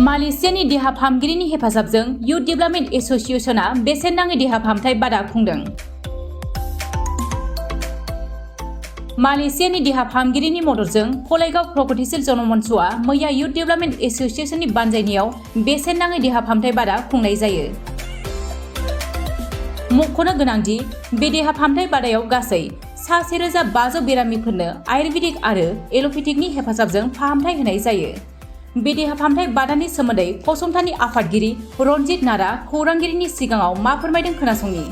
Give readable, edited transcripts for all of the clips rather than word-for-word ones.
मालयेशियानि देहा फाहामगिरिनि हेफाजाबजों youth development एसोसिएशनआ बेसेन नाङै देहा फाहामथाय बादा खुंदों। मालयेशियानि देहा फाहामगिरिनि मददजों कलाइगाव प्रगतिशील जनमन्चआ मैया इउथ डेभेलपमेन्ट एसोसिएशननि बानजायनायाव बेसेन नाङै देहा फाहामथाय बादा खुंनाय जायो। मख'नो गोनांदि बे देहा फाहामथाय बादायाव गासै 1,500 बेरामिफोरनो आयुर्वेदिक आरो एल'पेथिकनि हेफाजाबजों फाहामथाय होनाय जायो। बे देहा फाहामथाय बादानि सोमोन्दै फसंथाननि आफादगिरि रनजित नारा खौरांगिरिनि सिगाङाव मा फोरमायदों खोनासंनि।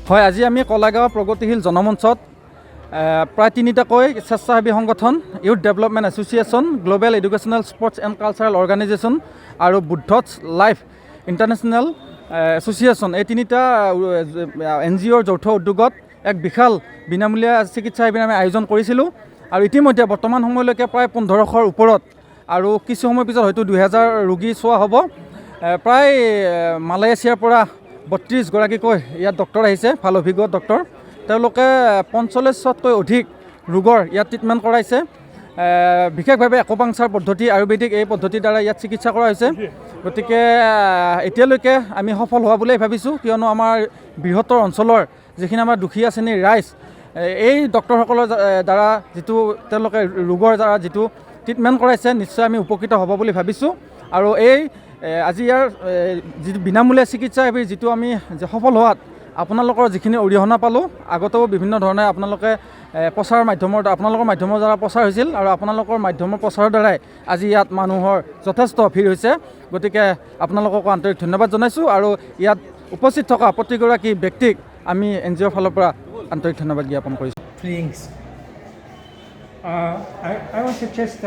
হয়, আজি আমি কলাগাঁও প্ৰগতিশীল জনমঞ্চত প্ৰায় 3টাকৈ স্বেচ্ছাসেৱী সংগঠন youth development association, global educational sports and cultural organisation আৰু বুদ্ধছ লাইফ ইণ্টাৰনেশ্যনেল এছ'চিয়েশ্যন, এই 3টা NGOৰ যৌথ উদ্যোগত এক বিশাল বিনামূলীয়া চিকিৎসা শিবিৰ আমি আয়োজন কৰিছিলোঁ। আৰু ইতিমধ্যে বৰ্তমান সময়লৈকে প্ৰায় 1500ৰ ওপৰত আৰু কিছু সময়ৰ পিছত হয়তো 2000 ৰোগী চোৱা হ'ব। প্ৰায় মালয়েছিয়াৰ পৰা 32গৰাকীকৈ ইয়াত ডক্টৰ আহিছে, ভাল অভিজ্ঞ ডক্টৰ। তেওঁলোকে 45তকৈ অধিক ৰোগৰ ইয়াত ট্ৰিটমেণ্ট কৰাইছে। বিশেষভাৱে একোপাংচাৰ পদ্ধতি, আয়ুৰ্বেদিক এই পদ্ধতিৰ দ্বাৰা ইয়াত চিকিৎসা কৰা হৈছে। গতিকে এতিয়ালৈকে আমি সফল হোৱা বুলিয়েই ভাবিছোঁ, কিয়নো আমাৰ বৃহত্তৰ অঞ্চলৰ যিখিনি আমাৰ দুখীয়া শ্ৰেণীৰ ৰাইজ এই ডক্টৰসকলৰ দ্বাৰা যিটো তেওঁলোকে ৰোগৰ দ্বাৰা যিটো ট্ৰিটমেণ্ট কৰাইছে, নিশ্চয় আমি উপকৃত হ'ব বুলি ভাবিছোঁ। আৰু এই আজি ইয়াৰ যিটো বিনামূলীয়া চিকিৎসা শিবিৰ যিটো আমি সফল হোৱাত আপোনালোকৰ যিখিনি অৰিহণা পালোঁ, আগতেও বিভিন্ন ধৰণে আপোনালোকে আপোনালোকৰ মাধ্যমৰ দ্বাৰা প্ৰচাৰ হৈছিল আৰু আপোনালোকৰ মাধ্যমৰ প্ৰচাৰৰ দ্বাৰাই আজি ইয়াত মানুহৰ যথেষ্ট ভিৰ হৈছে। গতিকে আপোনালোককো আন্তৰিক ধন্যবাদ জনাইছোঁ আৰু ইয়াত উপস্থিত থকা প্ৰতিগৰাকী ব্যক্তিক আমি NGOৰ ফালৰ পৰা আন্তৰিক ধন্যবাদ জ্ঞাপন কৰিছোঁ। I want to just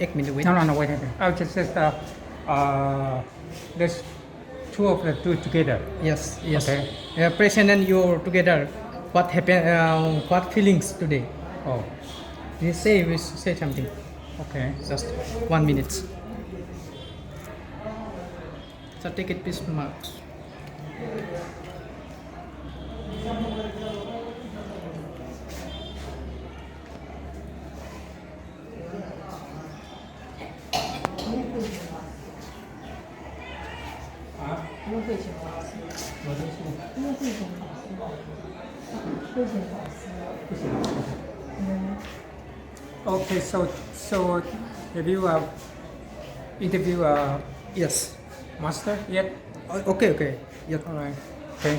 एक minute wait. no wait. I would just there's two of the two together. Yes. Okay. Present and you together. What happened? What feelings today? Oh, We say something. okay. Just 1 minute. So take it, please, Mark. Okay, so have you interview Yes. master yet? Okay. Yeah. All right. Okay.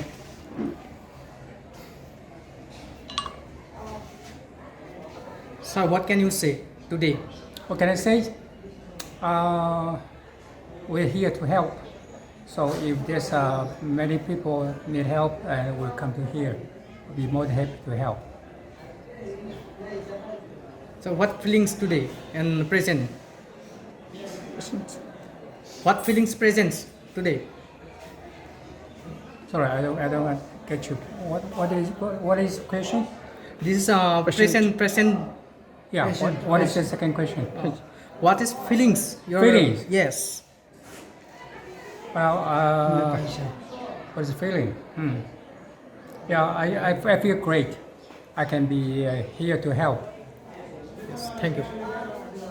So what can you say today? What can I say? We're here to help. So if there's many people need help, we'll come to here. We'll be more than happy to help. So what feelings today and present? What feelings present today? Sorry, I don't get you. What is the question? This is present. Yeah. What is the second question? What is feelings? Feelings? Yes. Well, what is the feeling? Yeah, I feel great. I can be here to help. Yes. Thank you.